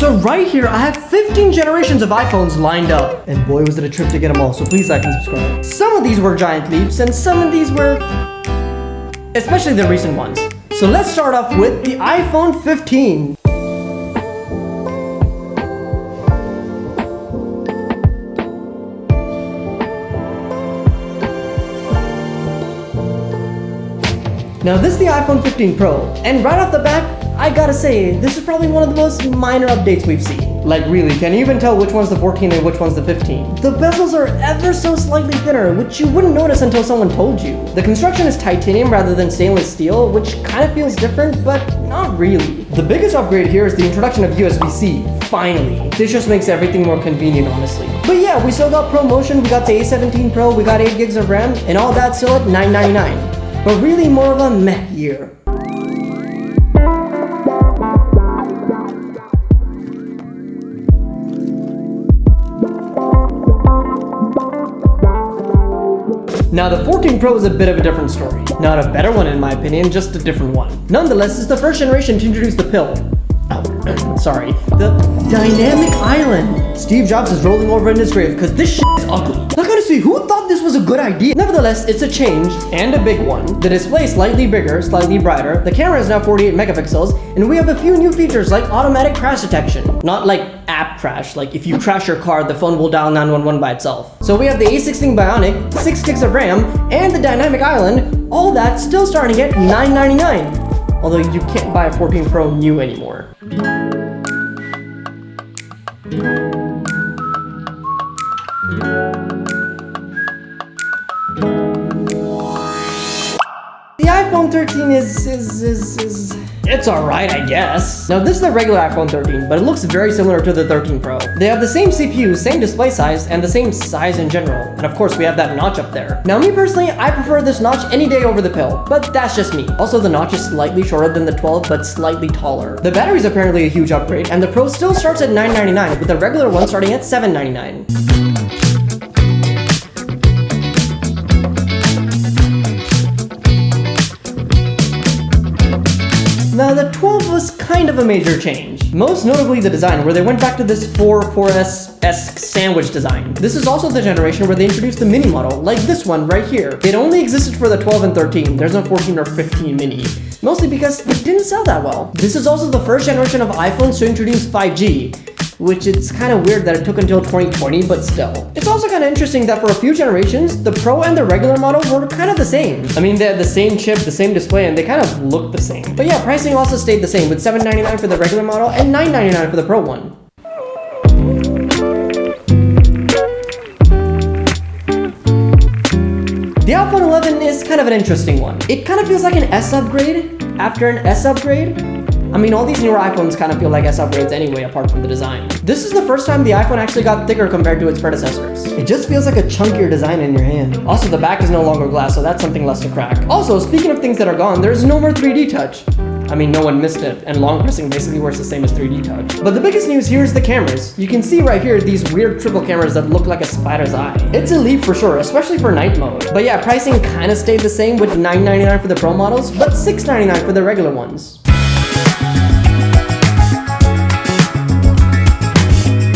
So right here, I have 15 generations of iPhones lined up. And boy, was it a trip to get them all, so please like and subscribe. Some of these were giant leaps, and some of these were... especially the recent ones. So let's start off with the iPhone 15. Now this is the iPhone 15 Pro, and right off the bat, I gotta say, this is probably one of the most minor updates we've seen. Like really, can you even tell which one's the 14 and which one's the 15? The bezels are ever so slightly thinner, which you wouldn't notice until someone told you. The construction is titanium rather than stainless steel, which kind of feels different, but not really. The biggest upgrade here is the introduction of USB-C, finally. This just makes everything more convenient, honestly. But yeah, we still got ProMotion, we got the A17 Pro, we got 8 gigs of RAM, and all that's still at $999. But really more of a meh year. Now the 14 Pro is a bit of a different story. Not a better one in my opinion, just a different one. Nonetheless, it's the first generation to introduce the pill. Sorry, the dynamic island. Steve Jobs is rolling over in his grave because this shit is ugly. Like honestly, who thought this was a good idea? Nevertheless, it's a change, and a big one. The display is slightly bigger, slightly brighter. The camera is now 48 megapixels, and we have a few new features like automatic crash detection. Not like app crash, like if you crash your car, the phone will dial 911 by itself. So we have the A16 Bionic, 6 gigs of RAM, and the dynamic island, all that still starting at $999. Although you can't buy a 14 Pro new anymore. The iPhone 13 is it's alright, I guess. Now this is the regular iPhone 13, but it looks very similar to the 13 Pro. They have the same CPU, same display size, and the same size in general. And of course we have that notch up there. Now me personally, I prefer this notch any day over the pill, but that's just me. Also the notch is slightly shorter than the 12, but slightly taller. The battery is apparently a huge upgrade, and the Pro still starts at $999, with the regular one starting at $799. Now the 12 was kind of a major change, most notably the design, where they went back to this 4S-esque sandwich design. This is also the generation where they introduced the mini model, like this one right here. It only existed for the 12 and 13, there's no 14 or 15 mini, mostly because it didn't sell that well. This is also the first generation of iPhones to introduce 5G, which it's kind of weird that it took until 2020, but still. It's also kind of interesting that for a few generations, the Pro and the regular model were kind of the same. I mean, they had the same chip, the same display, and they kind of looked the same. But yeah, pricing also stayed the same, with $799 for the regular model and $999 for the Pro one. The iPhone 11 is kind of an interesting one. It kind of feels like an S upgrade after an S upgrade. I mean, all these newer iPhones kind of feel like S upgrades anyway, apart from the design. This is the first time the iPhone actually got thicker compared to its predecessors. It just feels like a chunkier design in your hand. Also, the back is no longer glass, so that's something less to crack. Also, speaking of things that are gone, there's no more 3D touch. I mean, no one missed it, and long pressing basically works the same as 3D touch. But the biggest news here is the cameras. You can see right here these weird triple cameras that look like a spider's eye. It's a leap for sure, especially for night mode. But yeah, pricing kind of stayed the same with $999 for the Pro models, but $699 for the regular ones.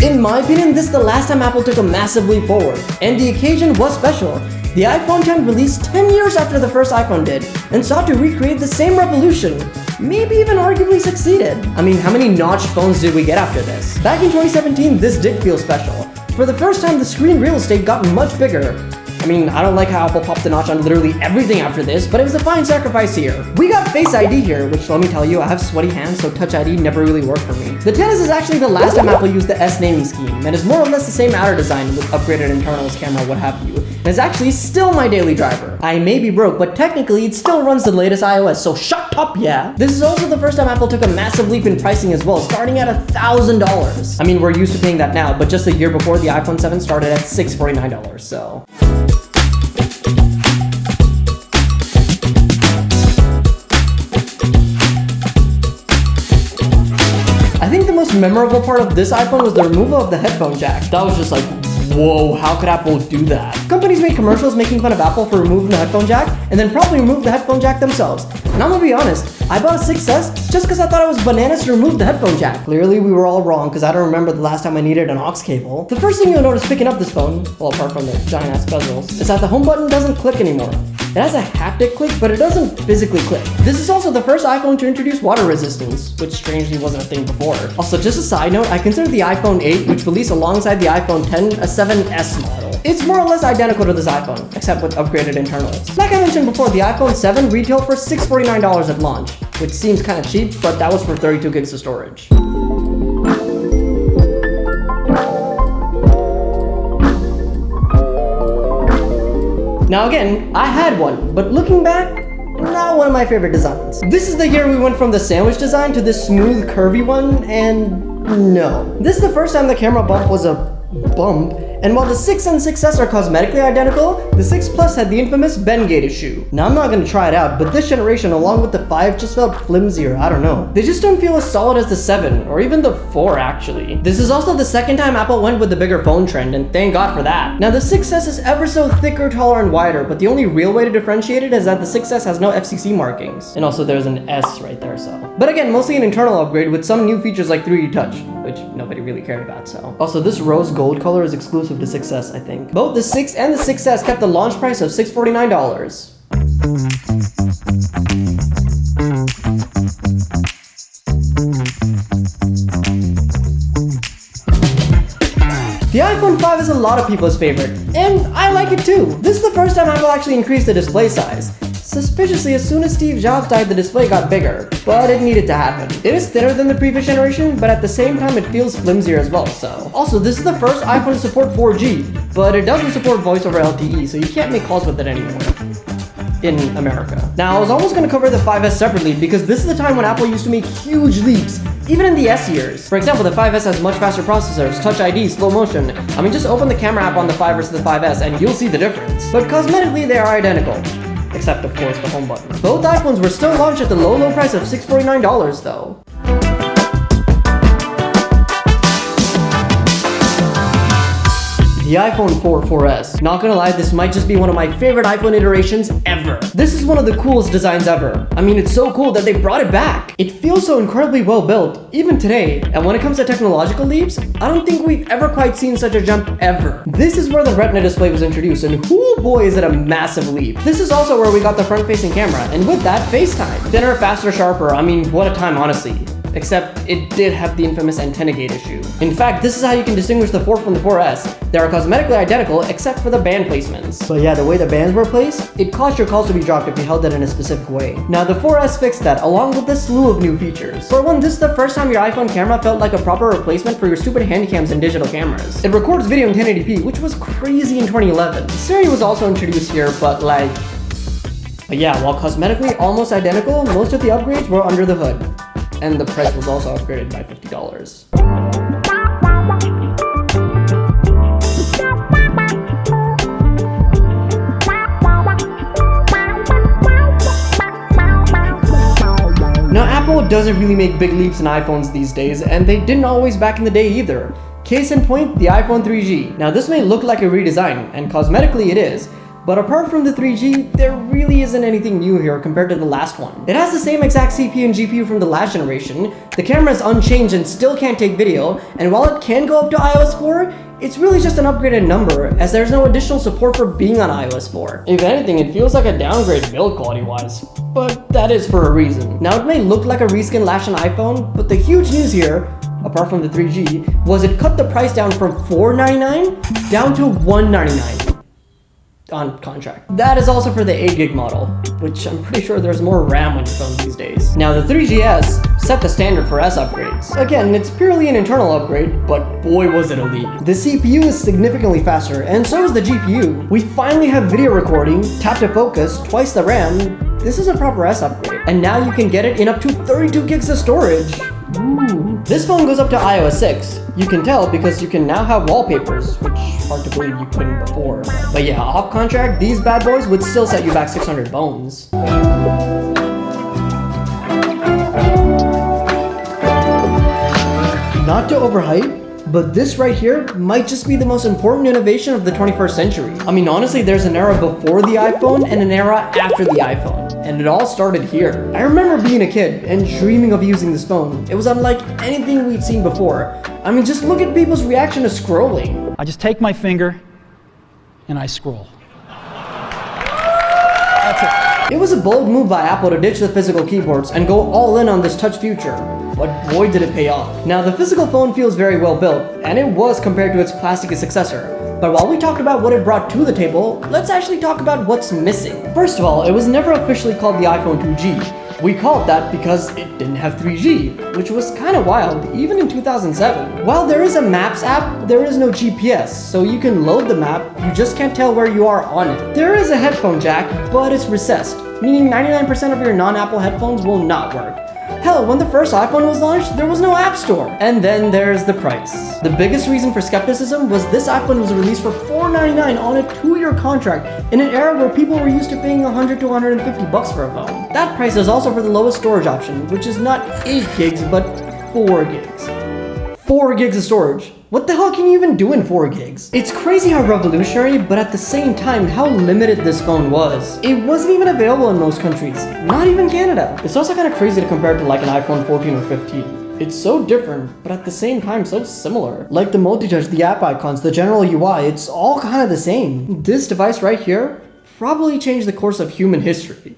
In my opinion, this is the last time Apple took a massive leap forward, and the occasion was special. The iPhone 10 released 10 years after the first iPhone did, and sought to recreate the same revolution. Maybe even arguably succeeded. I mean, how many notched phones did we get after this? Back in 2017, this did feel special. For the first time, the screen real estate got much bigger. I mean, I don't like how Apple popped the notch on literally everything after this, but it was a fine sacrifice here. We got Face ID here, which let me tell you, I have sweaty hands, so Touch ID never really worked for me. The 10S is actually the last time Apple used the S naming scheme, and is more or less the same outer design with upgraded internals, camera, what have you. And it's actually still my daily driver. I may be broke, but technically it still runs the latest iOS, so shut up, yeah. This is also the first time Apple took a massive leap in pricing as well, starting at $1,000. I mean, we're used to paying that now, but just a year before, the iPhone 7 started at $649, so. I think the most memorable part of this iPhone was the removal of the headphone jack. That was just like, whoa, how could Apple do that? Companies made commercials making fun of Apple for removing the headphone jack, and then probably removed the headphone jack themselves. And I'm gonna be honest, I bought a 6S just because I thought it was bananas to remove the headphone jack. Clearly we were all wrong because I don't remember the last time I needed an aux cable. The first thing you'll notice picking up this phone, well apart from the giant ass bezels, is that the home button doesn't click anymore. It has a haptic click, but it doesn't physically click. This is also the first iPhone to introduce water resistance, which strangely wasn't a thing before. Also, just a side note, I consider the iPhone 8, which released alongside the iPhone 10, a 7S model. It's more or less identical to this iPhone, except with upgraded internals. Like I mentioned before, the iPhone 7 retailed for $649 at launch, which seems kind of cheap, but that was for 32 gigs of storage. Now again, I had one, but looking back, not one of my favorite designs. This is the year we went from the sandwich design to this smooth, curvy one, and no. This is the first time the camera bump was a bump, and while the 6 and 6S are cosmetically identical, the 6 Plus had the infamous bend-gate issue. Now I'm not gonna try it out, but this generation along with the 5 just felt flimsier, I don't know. They just don't feel as solid as the 7, or even the 4 actually. This is also the second time Apple went with the bigger phone trend, and thank God for that. Now the 6S is ever so thicker, taller, and wider, but the only real way to differentiate it is that the 6S has no FCC markings. And also there's an S right there, so. But again, mostly an internal upgrade with some new features like 3D touch, which nobody really cared about, so. Also, this rose gold color is exclusive to 6S, I think. Both the 6 and the 6S kept the launch price of $649. The iPhone 5 is a lot of people's favorite, and I like it too. This is the first time Apple actually increased the display size. Suspiciously, as soon as Steve Jobs died, the display got bigger, but it needed to happen. It is thinner than the previous generation, but at the same time, it feels flimsier as well, so. Also, this is the first iPhone to support 4G, but it doesn't support voice over LTE, so you can't make calls with it anymore. In America. Now, I was almost gonna cover the 5S separately because this is the time when Apple used to make huge leaps, even in the S years. For example, the 5S has much faster processors, Touch ID, slow motion. I mean, just open the camera app on the 5 versus the 5S and you'll see the difference. But cosmetically, they are identical. Except, of course, the home button. Both iPhones were still launched at the low price of $649 though. The iPhone 4 4S. Not gonna lie, this might just be one of my favorite iPhone iterations ever. This is one of the coolest designs ever. I mean, it's so cool that they brought it back. It feels so incredibly well built, even today. And when it comes to technological leaps, I don't think we've ever quite seen such a jump ever. This is where the Retina display was introduced, and whoo boy is it a massive leap. This is also where we got the front-facing camera, and with that, FaceTime. Thinner, faster, sharper, I mean, what a time, honestly. Except it did have the infamous antenna gate issue. In fact, this is how you can distinguish the 4 from the 4S. They are cosmetically identical except for the band placements. But yeah, the way the bands were placed, it caused your calls to be dropped if you held it in a specific way. Now the 4S fixed that along with a slew of new features. For one, this is the first time your iPhone camera felt like a proper replacement for your stupid handycams and digital cameras. It records video in 1080p, which was crazy in 2011. Siri was also introduced here, but yeah, while cosmetically almost identical, most of the upgrades were under the hood. And the price was also upgraded by $50. Now, Apple doesn't really make big leaps in iPhones these days, and they didn't always back in the day either. Case in point, the iPhone 3G. Now, this may look like a redesign, and cosmetically it is, but apart from the 3G, there really isn't anything new here compared to the last one. It has the same exact CPU and GPU from the last generation, the camera is unchanged and still can't take video, and while it can go up to iOS 4, it's really just an upgraded number, as there's no additional support for being on iOS 4. If anything, it feels like a downgrade build quality-wise, but that is for a reason. Now, it may look like a reskin lash on iPhone, but the huge news here, apart from the 3G, was it cut the price down from $499 down to $199. On contract. That is also for the 8 gig model, which I'm pretty sure there's more RAM on your phone these days. Now the 3GS set the standard for S upgrades. Again, it's purely an internal upgrade, but boy was it a leap. The CPU is significantly faster, and so is the GPU. We finally have video recording, tap to focus, twice the RAM. This is a proper S upgrade. And now you can get it in up to 32 gigs of storage. Ooh. This phone goes up to iOS 6. You can tell because you can now have wallpapers, which hard to believe you couldn't before. But yeah, off contract, these bad boys would still set you back 600 bones. Not to overhype, But this right here might just be the most important innovation of the 21st century. I mean, honestly, there's an era before the iPhone and an era after the iPhone. And it all started here. I remember being a kid and dreaming of using this phone. It was unlike anything we'd seen before. I mean, just look at people's reaction to scrolling. I just take my finger and I scroll. That's it. It was a bold move by Apple to ditch the physical keyboards and go all in on this touch future. But boy did it pay off. Now the physical phone feels very well built, and it was compared to its plasticky successor. But while we talked about what it brought to the table, let's actually talk about what's missing. First of all, it was never officially called the iPhone 2G. We call it that because it didn't have 3G, which was kinda wild, even in 2007. While there is a Maps app, there is no GPS, so you can load the map, you just can't tell where you are on it. There is a headphone jack, but it's recessed, meaning 99% of your non-Apple headphones will not work. Hell, when the first iPhone was launched, there was no app store. And then there's the price. The biggest reason for skepticism was this iPhone was released for $499 on a 2-year contract in an era where people were used to paying $100 to $150 for a phone. That price is also for the lowest storage option, which is not 8 gigs, but 4 gigs. 4 gigs of storage. What the hell can you even do in 4 gigs? It's crazy how revolutionary, but at the same time, how limited this phone was. It wasn't even available in most countries, not even Canada. It's also kind of crazy to compare it to like an iPhone 14 or 15. It's so different, but at the same time so similar. Like the multi-touch, the app icons, the general UI, it's all kind of the same. This device right here probably changed the course of human history.